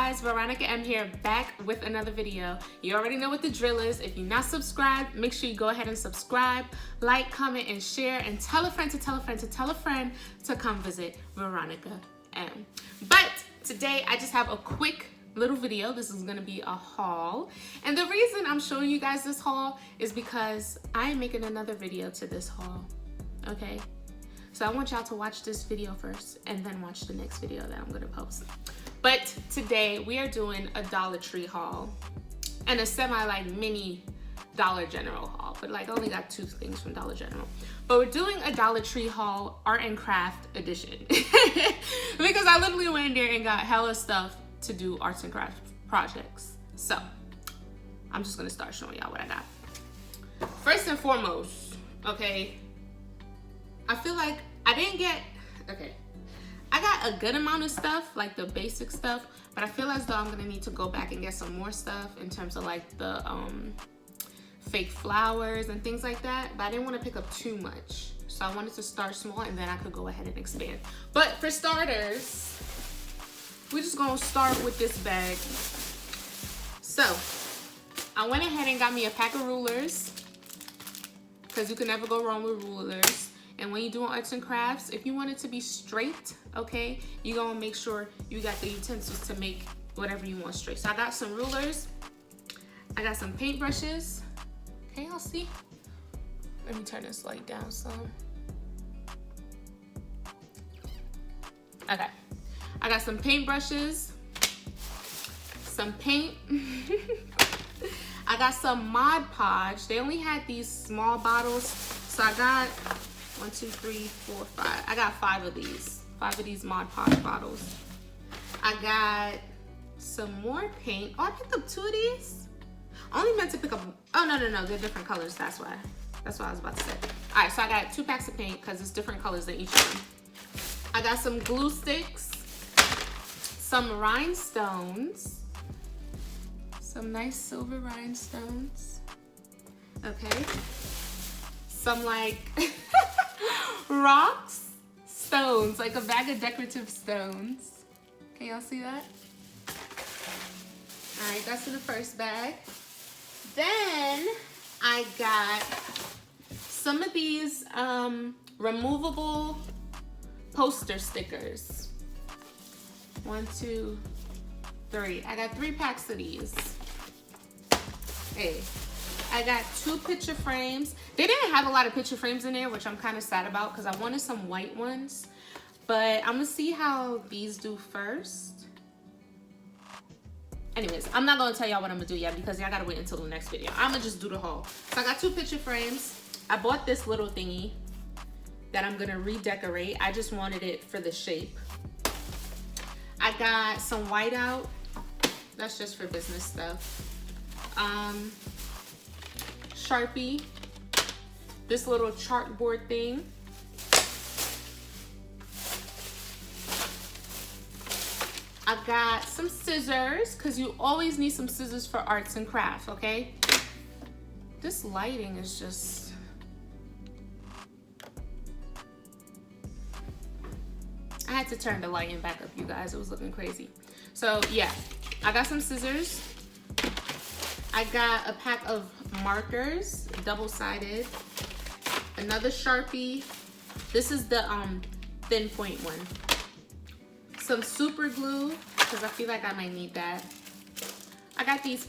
guys, Veronica.Em here, back with another video. You already know what the drill is. If you're not subscribed, make sure you go ahead and subscribe, like, comment, and share, and tell a friend to tell a friend to tell a friend to come visit Veronica.Em. But today I just have a quick little video. This is gonna be a haul, and the reason I'm showing you guys this haul is because I am making another video to this haul. Okay, so I want y'all to watch this video first and then watch the next video that I'm gonna post. But today we are doing a Dollar Tree haul and a semi mini Dollar General haul, but I only got 2 things from Dollar General. But we're doing a Dollar Tree haul, art and craft edition, because I literally went in there and got hella stuff to do arts and craft projects. So I'm just gonna start showing y'all what I got. First and foremost, okay, I feel like I didn't get, I got a good amount of stuff, like the basic stuff, but I feel as though I'm gonna need to go back and get some more stuff in terms of like the fake flowers and things like that, but I didn't want to pick up too much. So I wanted to start small and then I could go ahead and expand. But for starters, we're just gonna start with this bag. So I went ahead and got me a pack of rulers, because you can never go wrong with rulers. And when you're doing arts and crafts, if you want it to be straight, okay, you're gonna make sure you got the utensils to make whatever you want straight. So I got some rulers, I got some paintbrushes. Can y'all see? Let me turn this light down some. Okay, I got some paintbrushes, some paint. I got some Mod Podge. They only had these small bottles, so I got 1, 2, 3, 4, 5. I got 5 of these. 5 of these Mod Podge bottles. I got some more paint. Oh, I picked up 2 of these. I only meant to pick up, oh no, they're different colors, that's why. That's what I was about to say. All right, so I got 2 packs of paint because it's different colors in each one. I got some glue sticks, some rhinestones, some nice silver rhinestones. Okay. Some like rocks, stones, like a bag of decorative stones. Can y'all see that? All right, that's in the first bag. Then I got some of these removable poster stickers. 1, 2, 3. I got 3 packs of these. Hey. I got 2 picture frames. They didn't have a lot of picture frames in there, which I'm kind of sad about because I wanted some white ones. But I'm gonna see how these do first. Anyways, I'm not gonna tell y'all what I'm gonna do yet because y'all gotta wait until the next video. I'm gonna just do the haul. So I got 2 picture frames. I bought this little thingy that I'm gonna redecorate. I just wanted it for the shape. I got some whiteout. That's just for business stuff. Sharpie, this little chartboard thing. I got some scissors, because you always need some scissors for arts and crafts, okay? This lighting is just... I had to turn the lighting back up, you guys. It was looking crazy. So yeah, I got some scissors. I got a pack of markers, double-sided. Another Sharpie. This is the thin point one. Some super glue, because I feel like I might need that. I got these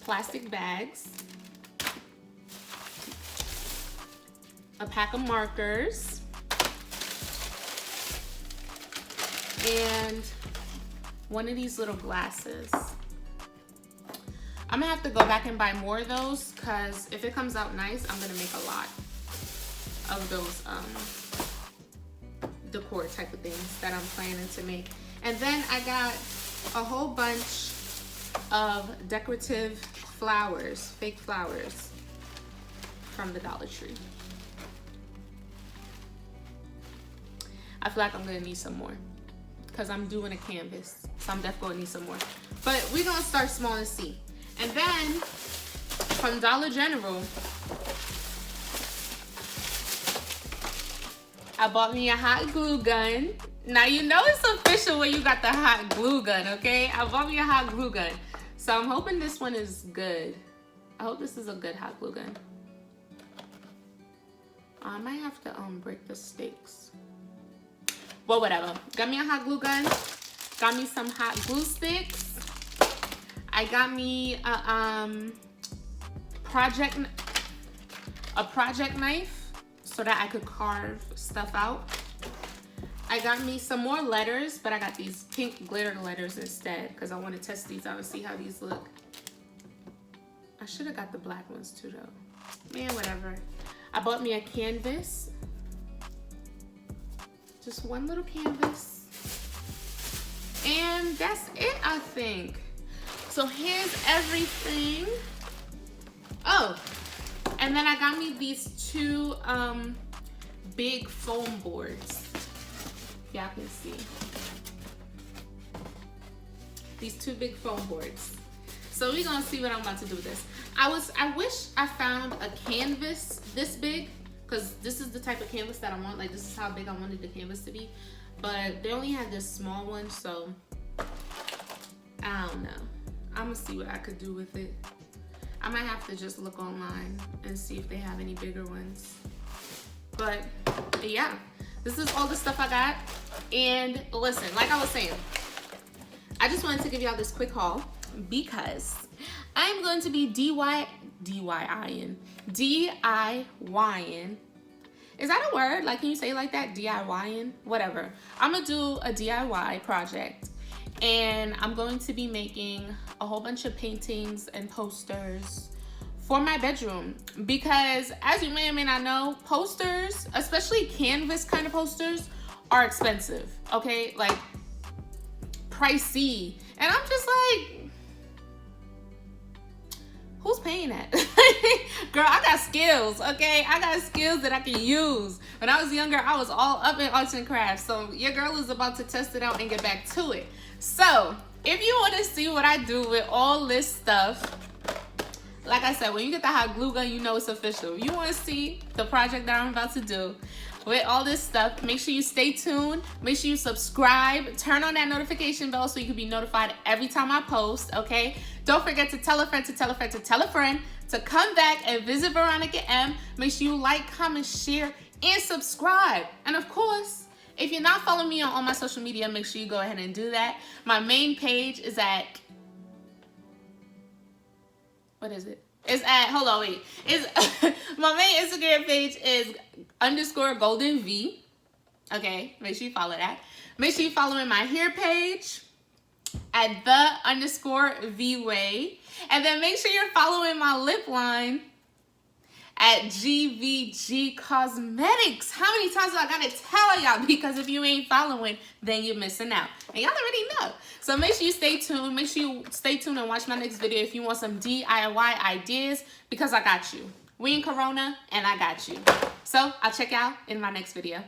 plastic bags. A pack of markers. And one of these little glasses. I'm gonna have to go back and buy more of those because if it comes out nice, I'm gonna make a lot of those decor type of things that I'm planning to make. And then I got a whole bunch of decorative flowers, fake flowers from the Dollar Tree. I feel like I'm gonna need some more because I'm doing a canvas, so I'm definitely gonna need some more. But we're gonna start small and see. And then from Dollar General, I bought me a hot glue gun. Now you know it's official when you got the hot glue gun, okay? I bought me a hot glue gun. So I'm hoping this one is good. I hope this is a good hot glue gun. I might have to break the sticks. Well, whatever. Got me a hot glue gun. Got me some hot glue sticks. I got me a project knife so that I could carve stuff out. I got me some more letters, but I got these pink glitter letters instead because I want to test these out and see how these look. I should have got the black ones too though. Man, whatever. I bought me a canvas. Just one little canvas. And that's it, I think. So here's everything. Oh, and then I got me these two big foam boards. Y'all can see. These two big foam boards. So we're gonna see what I'm about to do with this. I wish I found a canvas this big, because this is the type of canvas that I want. Like, this is how big I wanted the canvas to be. But they only had this small one, so I don't know. I'm gonna see what I could do with it. I might have to just look online and see if they have any bigger ones. But yeah, this is all the stuff I got. And listen, like I was saying, I just wanted to give y'all this quick haul because I'm going to be DIYing. Is that a word? Like, can you say it like that? DIYing? Whatever. I'm gonna do a DIY project, and I'm going to be making a whole bunch of paintings and posters for my bedroom, because as you may or may not know, posters, especially canvas kind of posters, are expensive, okay? Like, pricey. And I'm just like, who's paying that? Girl, I got skills, okay? I got skills that I can use. When I was younger, I was all up in arts and crafts. So your girl is about to test it out and get back to it. So if you want to see what I do with all this stuff, like I said, when you get the hot glue gun, you know it's official. If you want to see the project that I'm about to do with all this stuff, make sure you stay tuned. Make sure you subscribe. Turn on that notification bell so you can be notified every time I post, okay? Don't forget to tell a friend to tell a friend to tell a friend to come back and visit Veronica.Em. Make sure you like, comment, share, and subscribe. And of course, if you're not following me on all my social media, make sure you go ahead and do that. My main page is at, what is it? It's at, hold on, wait. It's, my main Instagram page is _goldenv. Okay, make sure you follow that. Make sure you follow my hair page at the_vway. And then make sure you're following my lip line at GVG Cosmetics. How many times do I gotta tell y'all? Because if you ain't following, then you're missing out. And y'all already know. So make sure you stay tuned. Make sure you stay tuned and watch my next video if you want some DIY ideas, because I got you. We in Corona and I got you. So I'll check y'all in my next video.